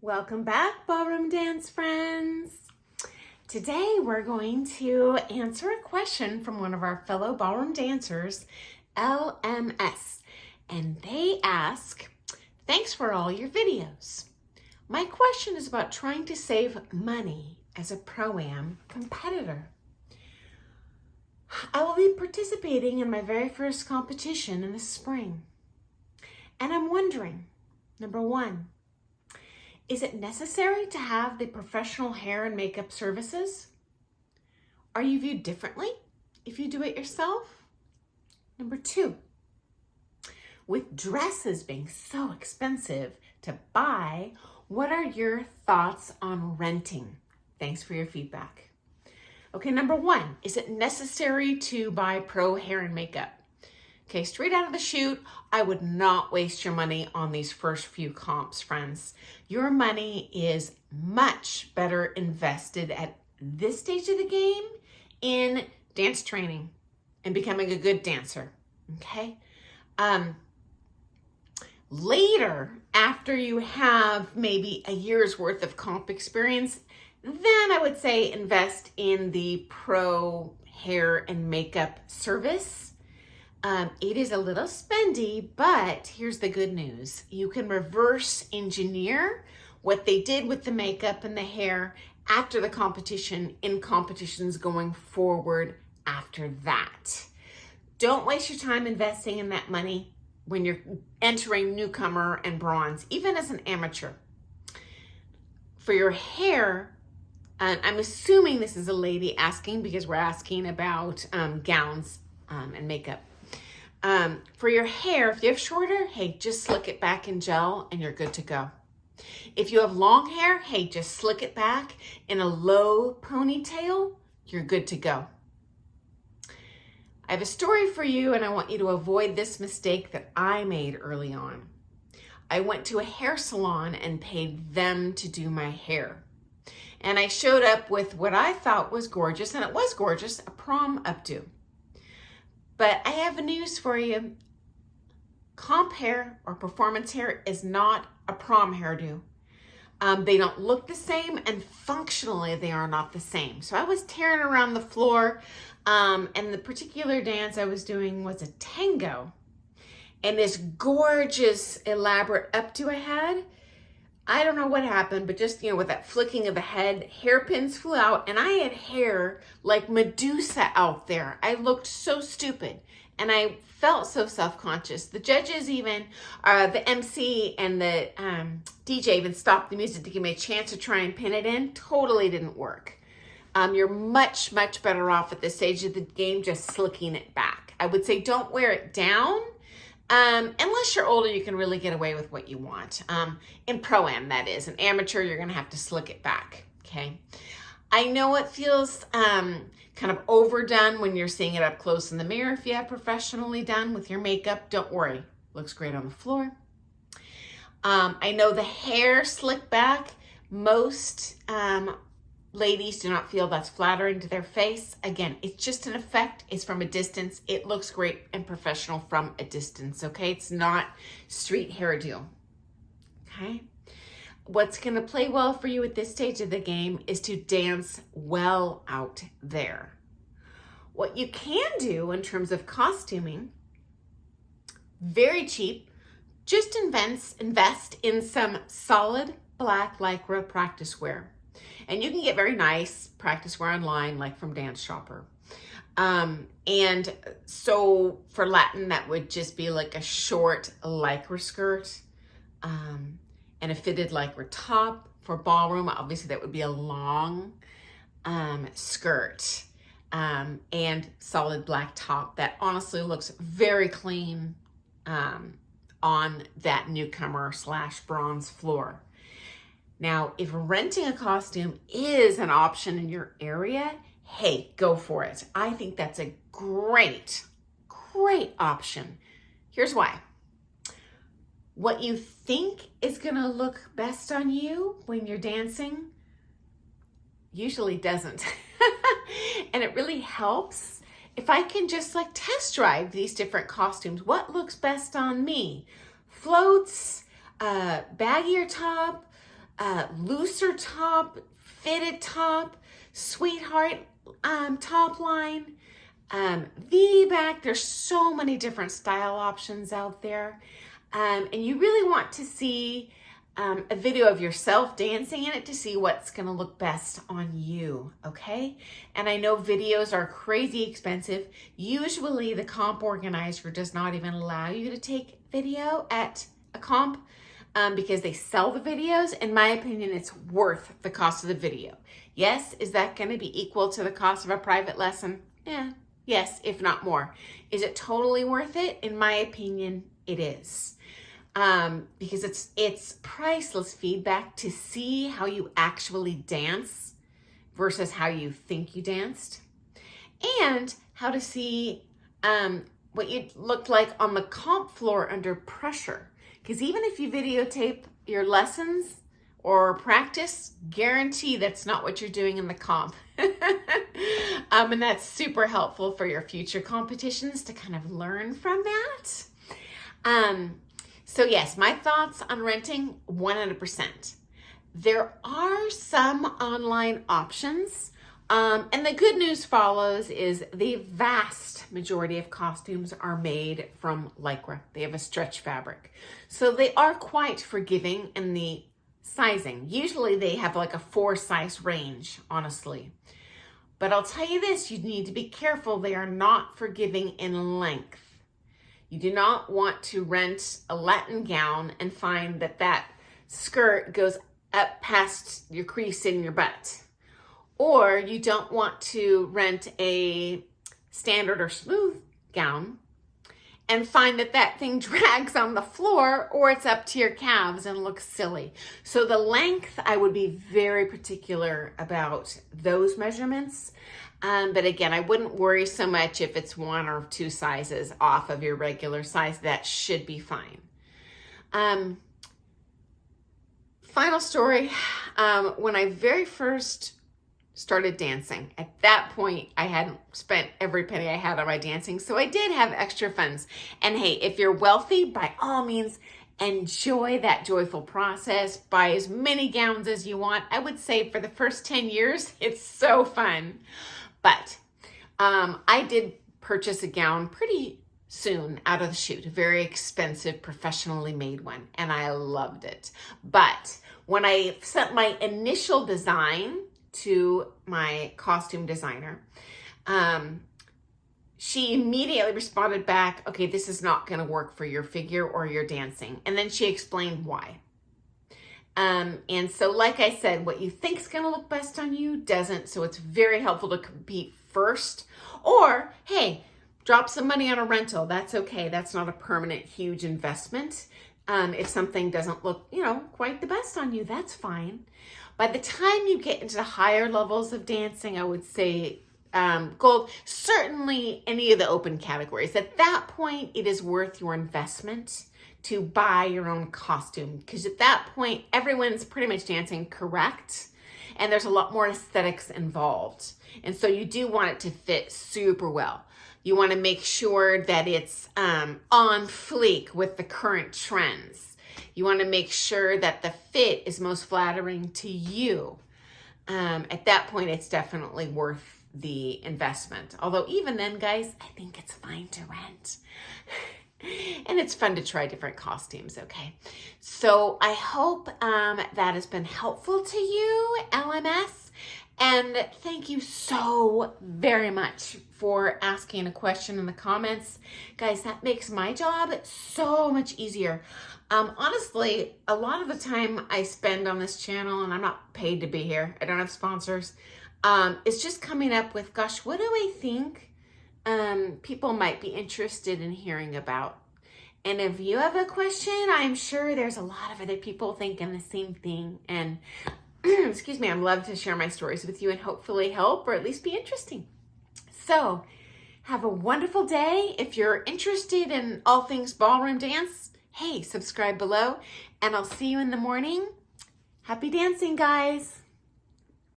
Welcome back, ballroom dance friends. Today we're going to answer a question from one of our fellow ballroom dancers, LMS, and they ask, thanks for all your videos. My question is about trying to save money as a pro-am competitor. I will be participating in my very first competition in the spring. And I'm wondering, number one, is it necessary to have the professional hair and makeup services? Are you viewed differently if you do it yourself? Number two, with dresses being so expensive to buy, what are your thoughts on renting? Thanks for your feedback. Okay, number one, is it necessary to buy pro hair and makeup? Okay, straight out of the chute, I would not waste your money on these first few comps, friends. Your money is much better invested at this stage of the game in dance training and becoming a good dancer, okay? Later, after you have maybe a year's worth of comp experience, then I would say invest in the pro hair and makeup service. It is a little spendy, but here's the good news. You can reverse engineer what they did with the makeup and the hair after the competition in competitions going forward after that. Don't waste your time investing in that money when you're entering newcomer and bronze, even as an amateur. For your hair, I'm assuming this is a lady asking because we're asking about gowns and makeup. For your hair, if you have shorter, hey, just slick it back in gel and you're good to go. If you have long hair, hey, just slick it back in a low ponytail, you're good to go. I have a story for you and I want you to avoid this mistake that I made early on. I went to a hair salon and paid them to do my hair. And I showed up with what I thought was gorgeous, and it was gorgeous, a prom updo. But I have news for you. Comp hair or performance hair is not a prom hairdo. They don't look the same, and functionally they are not the same. So I was tearing around the floor, and the particular dance I was doing was a tango. And this gorgeous, elaborate updo I had, I don't know what happened, but just, with that flicking of the head, hairpins flew out, and I had hair like Medusa out there. I looked so stupid, and I felt so self-conscious. The judges even, the MC and the DJ even stopped the music to give me a chance to try and pin it in. Totally didn't work. You're much, much better off at this stage of the game just slicking it back. I would say don't wear it down. Unless you're older, you can really get away with what you want. In pro-am, that is. An amateur, you're going to have to slick it back, okay? I know it feels kind of overdone when you're seeing it up close in the mirror. If you have professionally done with your makeup, don't worry. Looks great on the floor. I know the hair slick back. Most ladies do not feel that's flattering to their face. Again, it's just an effect. It's from a distance. It looks great and professional from a distance, okay? It's not street hairdo, okay? What's gonna play well for you at this stage of the game is to dance well out there. What you can do in terms of costuming, very cheap, just invest in some solid black Lycra practice wear. And you can get very nice practice wear online, like from Dance Shopper. And so for Latin, that would just be like a short Lycra skirt and a fitted Lycra top. For ballroom, obviously that would be a long skirt and solid black top that honestly looks very clean on that newcomer / bronze floor. Now, if renting a costume is an option in your area, hey, go for it. I think that's a great option. Here's why. What you think is gonna look best on you when you're dancing usually doesn't. And it really helps if I can just test drive these different costumes. What looks best on me? Floats, baggier top, looser top, fitted top, sweetheart top line, V-back. There's so many different style options out there. And you really want to see a video of yourself dancing in it to see what's going to look best on you, okay? And I know videos are crazy expensive. Usually the comp organizer does not even allow you to take video at a comp because they sell the videos. In my opinion, it's worth the cost of the video. Yes, is that going to be equal to the cost of a private lesson? Yeah, yes, if not more. Is it totally worth it? In my opinion, it is. Because it's priceless feedback to see how you actually dance versus how you think you danced, and how to see what you looked like on the comp floor under pressure. Because even if you videotape your lessons or practice, guarantee that's not what you're doing in the comp. And that's super helpful for your future competitions to kind of learn from that. So yes, my thoughts on renting, 100%. There are some online options, and the good news follows is the vast majority of costumes are made from Lycra. They have a stretch fabric. So they are quite forgiving in the sizing. Usually they have like a 4-size range, honestly. But I'll tell you this, you need to be careful. They are not forgiving in length. You do not want to rent a Latin gown and find that that skirt goes up past your crease in your butt. Or you don't want to rent a standard or smooth gown and find that that thing drags on the floor or it's up to your calves and looks silly. So the length, I would be very particular about those measurements. But again, I wouldn't worry so much if it's 1 or 2 sizes off of your regular size. That should be fine. Final story. When I very first started dancing, at that point, I hadn't spent every penny I had on my dancing. So I did have extra funds. And hey, if you're wealthy, by all means, enjoy that joyful process. Buy as many gowns as you want. I would say for the first 10 years, it's so fun. But I did purchase a gown pretty soon out of the chute, a very expensive, professionally made one, and I loved it. But when I sent my initial design to my costume designer, she immediately responded back, okay, this is not going to work for your figure or your dancing. And then she explained why. And so, like I said, what you think is going to look best on you doesn't. So it's very helpful to compete first. Or, hey, drop some money on a rental. That's okay. That's not a permanent, huge investment. If something doesn't look, quite the best on you, that's fine. By the time you get into the higher levels of dancing, I would say gold, certainly any of the open categories. At that point, it is worth your investment to buy your own costume, because at that point, everyone's pretty much dancing correct, and there's a lot more aesthetics involved. And so you do want it to fit super well. You want to make sure that it's on fleek with the current trends. You want to make sure that the fit is most flattering to you. At that point, it's definitely worth the investment. Although even then, guys, I think it's fine to rent. And it's fun to try different costumes, okay? So I hope that has been helpful to you, LMS. And thank you so very much for asking a question in the comments. Guys, that makes my job so much easier. Honestly, a lot of the time I spend on this channel, and I'm not paid to be here, I don't have sponsors, it's just coming up with, gosh, what do I think people might be interested in hearing about? And if you have a question, I'm sure there's a lot of other people thinking the same thing. And excuse me, I'd love to share my stories with you and hopefully help or at least be interesting. So have a wonderful day. If you're interested in all things ballroom dance, hey, subscribe below, and I'll see you in the morning. Happy dancing, guys.